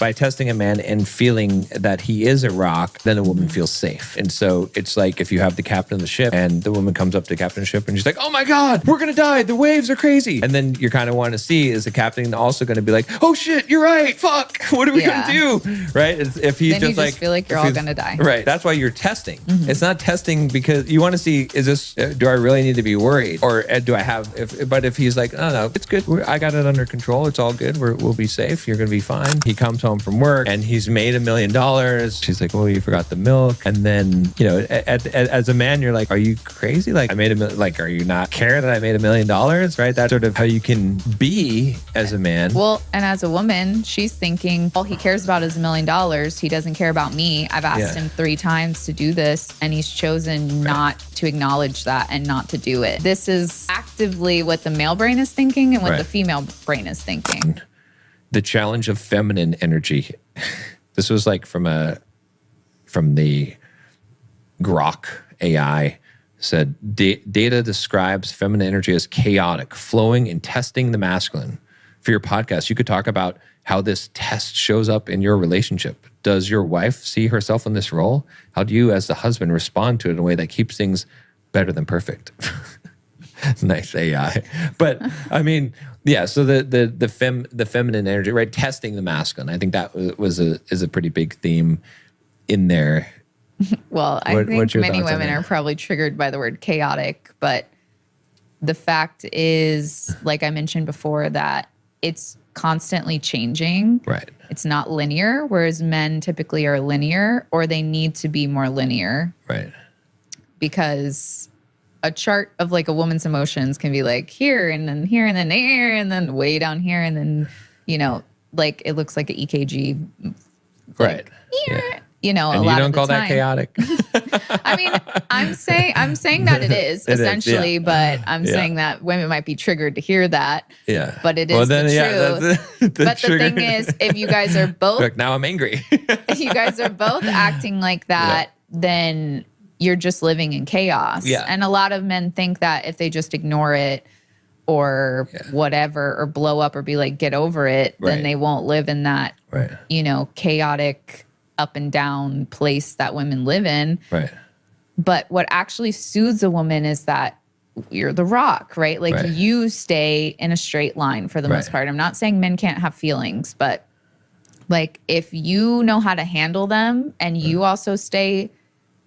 by testing a man and feeling that he is a rock, then a woman feels safe. And so it's like if you have the captain of the ship and the woman comes up to the captain of the ship and she's like, oh my God, we're going to die. The waves are crazy. And then you're kind of wanting to see, is the captain also going to be like, oh shit, you're right. Fuck. What are we going to do? Right? If he's then just you like, feel like you're all going to die. Right. That's why you're testing. It's not testing because you want to see, is this, do I really need to be worried? Or do I have, but if he's like, oh no, it's good. I got it under control. It's all good. We'll be safe. You're going to be fine. He comes home from work and he's made $1 million. She's like, well, you forgot the milk. And then, you know, as a man, you're like, are you crazy? Like I made are you not care that I made $1 million? Right? That's sort of how you can be as a man. Well, and as a woman, she's thinking, all he cares about is $1 million. He doesn't care about me. I've asked him 3 times to do this and he's chosen not to acknowledge that and not to do it. This is actively what the male brain is thinking and what the female brain is thinking. The challenge of feminine energy. This was like from the Grok AI said, data describes feminine energy as chaotic, flowing and testing the masculine. For your podcast, you could talk about how this test shows up in your relationship. Does your wife see herself in this role? How do you, as the husband, respond to it in a way that keeps things better than perfect? Nice AI. But I mean, yeah, so the feminine energy, right? Testing the masculine. I think that is a pretty big theme in there. Well, I think many women are probably triggered by the word chaotic, but the fact is, like I mentioned before, that it's constantly changing. Right. It's not linear, whereas men typically are linear, or they need to be more linear. Right. Because a chart of like a woman's emotions can be like here and then here and then there and then way down here and then, you know, like it looks like an EKG. Right. Yeah. You know, and a lot you don't of the call time. that chaotic. I mean, I'm saying that it is essentially, but I'm saying that women might be triggered to hear that. Yeah. But it is the truth. But the thing is, if you guys are both like, now I'm angry. if you guys are both acting like that, then you're just living in chaos. Yeah. And a lot of men think that if they just ignore it or whatever, or blow up or be like, get over it, then they won't live in that, you know, chaotic up and down place that women live in. Right. But what actually soothes a woman is that you're the rock, right? Like you stay in a straight line for the most part. I'm not saying men can't have feelings, but like if you know how to handle them and you also stay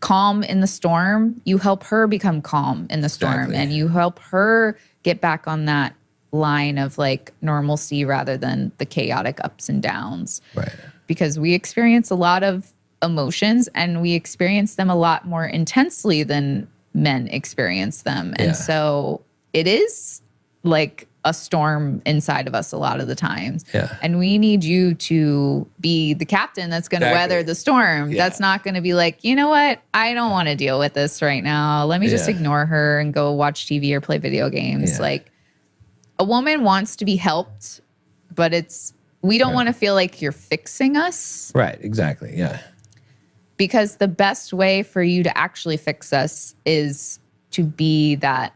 calm in the storm, you help her become calm in the storm and you help her get back on that line of like normalcy rather than the chaotic ups and downs. Right. Because we experience a lot of emotions and we experience them a lot more intensely than men experience them. And so it is like a storm inside of us a lot of the times. Yeah. And we need you to be the captain that's going to weather the storm. That's not going to be like, you know what? I don't want to deal with this right now. Let me just ignore her and go watch TV or play video games. Like a woman wants to be helped, but we don't want to feel like you're fixing us. Right, exactly, yeah. Because the best way for you to actually fix us is to be that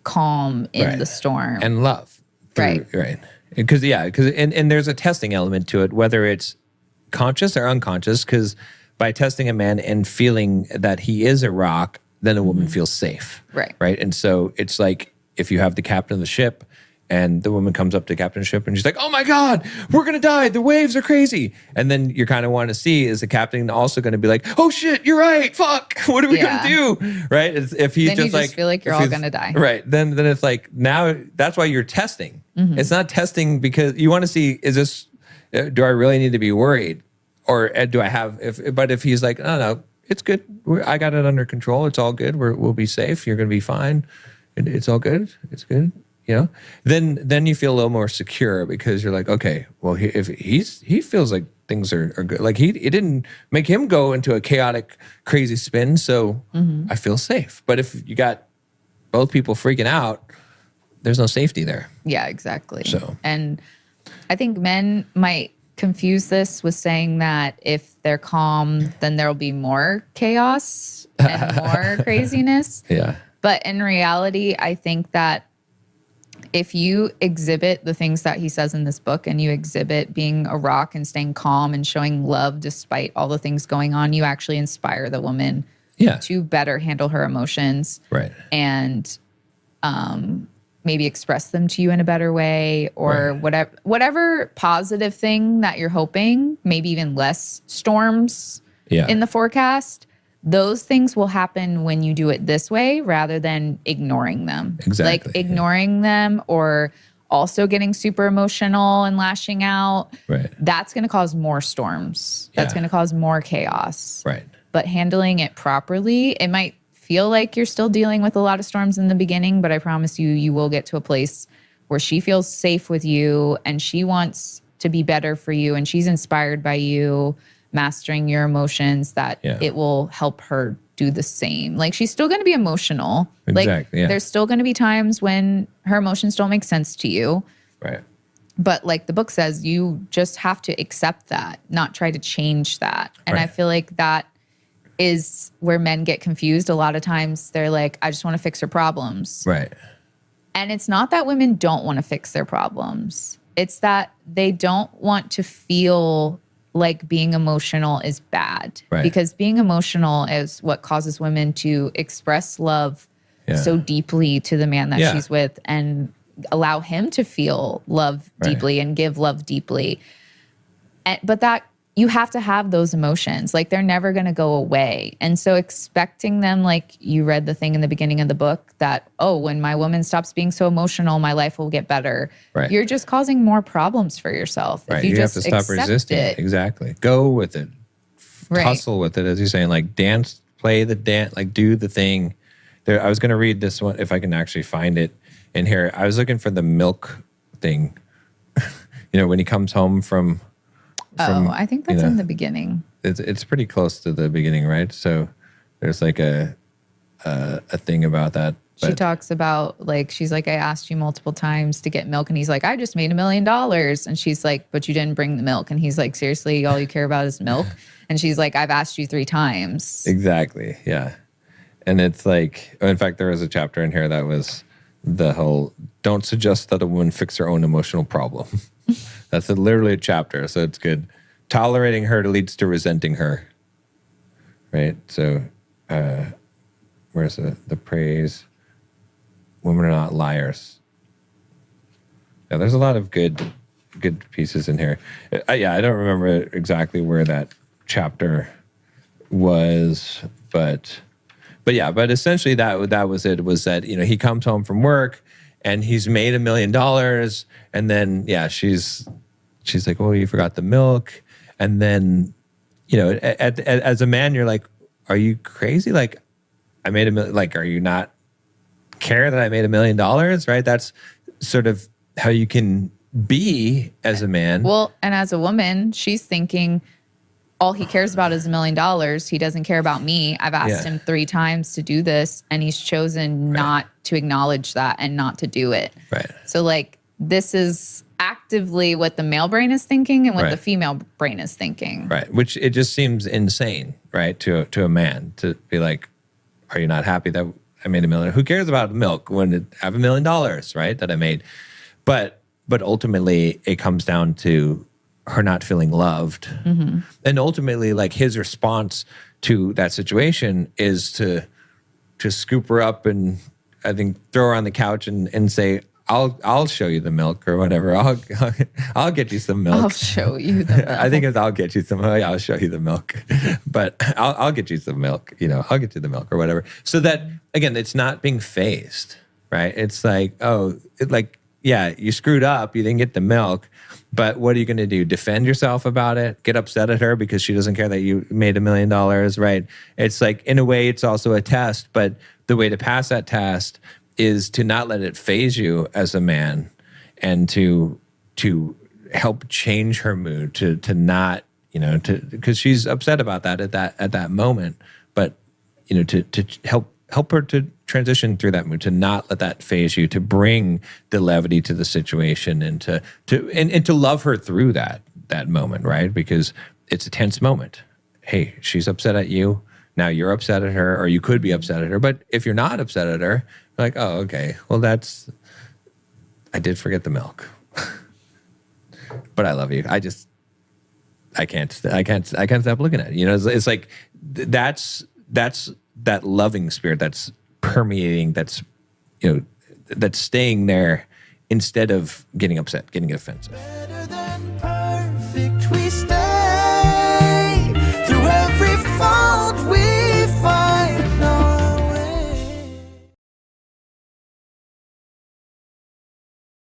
calm in the storm. And love. Right. Because, and there's a testing element to it, whether it's conscious or unconscious, because by testing a man and feeling that he is a rock, then a woman feels safe. Right. And so it's like if you have the captain of the ship and the woman comes up to the captain of the ship and she's like, oh my God, we're going to die. The waves are crazy. And then you're kind of wanting to see, is the captain also going to be like, oh shit, you're right. Fuck. What are we going to do? Right. If he's then just you like, feel like you're all going to die. Right. Then it's like, now that's why you're testing. It's not testing because you want to see, is this, do I really need to be worried? Or do I have, but if he's like, oh no, it's good. I got it under control. It's all good. We'll be safe. You're going to be fine. It's all good. It's good. You know, then you feel a little more secure because you're like, okay, well, if he feels like things are good, like it didn't make him go into a chaotic, crazy spin, so I feel safe. But if you got both people freaking out, there's no safety there. Yeah, exactly. So, and I think men might confuse this with saying that if they're calm, then there'll be more chaos and more craziness. Yeah. But in reality, I think that if you exhibit the things that he says in this book and you exhibit being a rock and staying calm and showing love despite all the things going on, you actually inspire the woman to better handle her emotions. Right. And maybe express them to you in a better way, or whatever positive thing that you're hoping, maybe even less storms in the forecast. Those things will happen when you do it this way rather than ignoring them. Exactly. Like ignoring them or also getting super emotional and lashing out. Right. That's going to cause more storms. That's going to cause more chaos. Right. But handling it properly, it might feel like you're still dealing with a lot of storms in the beginning, but I promise you, you will get to a place where she feels safe with you and she wants to be better for you and she's inspired by you mastering your emotions, that it will help her do the same. Like, she's still going to be emotional. Exactly, like there's still going to be times when her emotions don't make sense to you. Right. But like the book says, you just have to accept that, not try to change that. And I feel like that is where men get confused. A lot of times they're like, I just want to fix her problems. Right. And it's not that women don't want to fix their problems. It's that they don't want to feel like being emotional is bad. Right. Because being emotional is what causes women to express love so deeply to the man that she's with and allow him to feel love deeply and give love deeply. But that you have to have those emotions. Like, they're never going to go away. And so expecting them, like you read the thing in the beginning of the book that, oh, when my woman stops being so emotional, my life will get better. Right. You're just causing more problems for yourself. Right. If you just have to stop resisting it. Exactly. Go with it. Hustle with it, as you're saying. Like, dance, play the dance, like do the thing. There, I was going to read this one, if I can actually find it in here. I was looking for the milk thing. When he comes home from I think that's in the beginning. It's pretty close to the beginning, right? So there's like a thing about that. She talks about, like, she's like, I asked you multiple times to get milk. And he's like, I just made $1 million. And she's like, but you didn't bring the milk. And he's like, seriously, all you care about is milk? And she's like, I've asked you 3 times. Exactly. Yeah. And it's like, in fact, there was a chapter in here that was the whole, don't suggest that a woman fix her own emotional problem. That's literally a chapter, so it's good. Tolerating her leads to resenting her. Right? So, where's the praise? Women are not liars. Yeah, there's a lot of good pieces in here. I don't remember exactly where that chapter was, but essentially that was it. Was that he comes home from work and he's made $1 million, and then she's like, oh, you forgot the milk, and then as a man you're like, are you crazy? Like, I made $1 million. Like, are you not care that I made $1 million? Right? That's sort of how you can be as a man. Well, and as a woman, she's thinking, all he cares about is $1 million. He doesn't care about me. I've asked him 3 times to do this, and he's chosen not to acknowledge that and not to do it. Right. So, like, this is actively what the male brain is thinking and what the female brain is thinking. Right. Which it just seems insane, right, to a man to be like, are you not happy that I made $1 million? Who cares about milk when I have $1 million, right, that I made? But ultimately, it comes down to her not feeling loved. Mm-hmm. And ultimately, like, his response to that situation is to scoop her up and, I think, throw her on the couch and say, I'll show you the milk or whatever. I'll get you some milk. I'll show you the milk. I think it's I'll get you some. I'll show you the milk, but I'll get you some milk. I'll get you the milk or whatever. So that, again, it's not being phased, right? It's like, you screwed up. You didn't get the milk, but what are you going to do? Defend yourself about it? Get upset at her because she doesn't care that you made $1 million, right? It's like, in a way, it's also a test, but the way to pass that test is to not let it phase you as a man, and to help change her mood, to not, because she's upset about that at that moment, but to help her to transition through that mood, to not let that phase you, to bring the levity to the situation, and to love her through that moment, right? Because it's a tense moment. Hey, she's upset at you. Now you're upset at her, or you could be upset at her. But if you're not upset at her, like, oh, okay, well, that's I did forget the milk. But I love you. I can't stop looking at it. You know, it's like that's that loving spirit that's permeating, that's, you know, that's staying there instead of getting upset, getting offensive.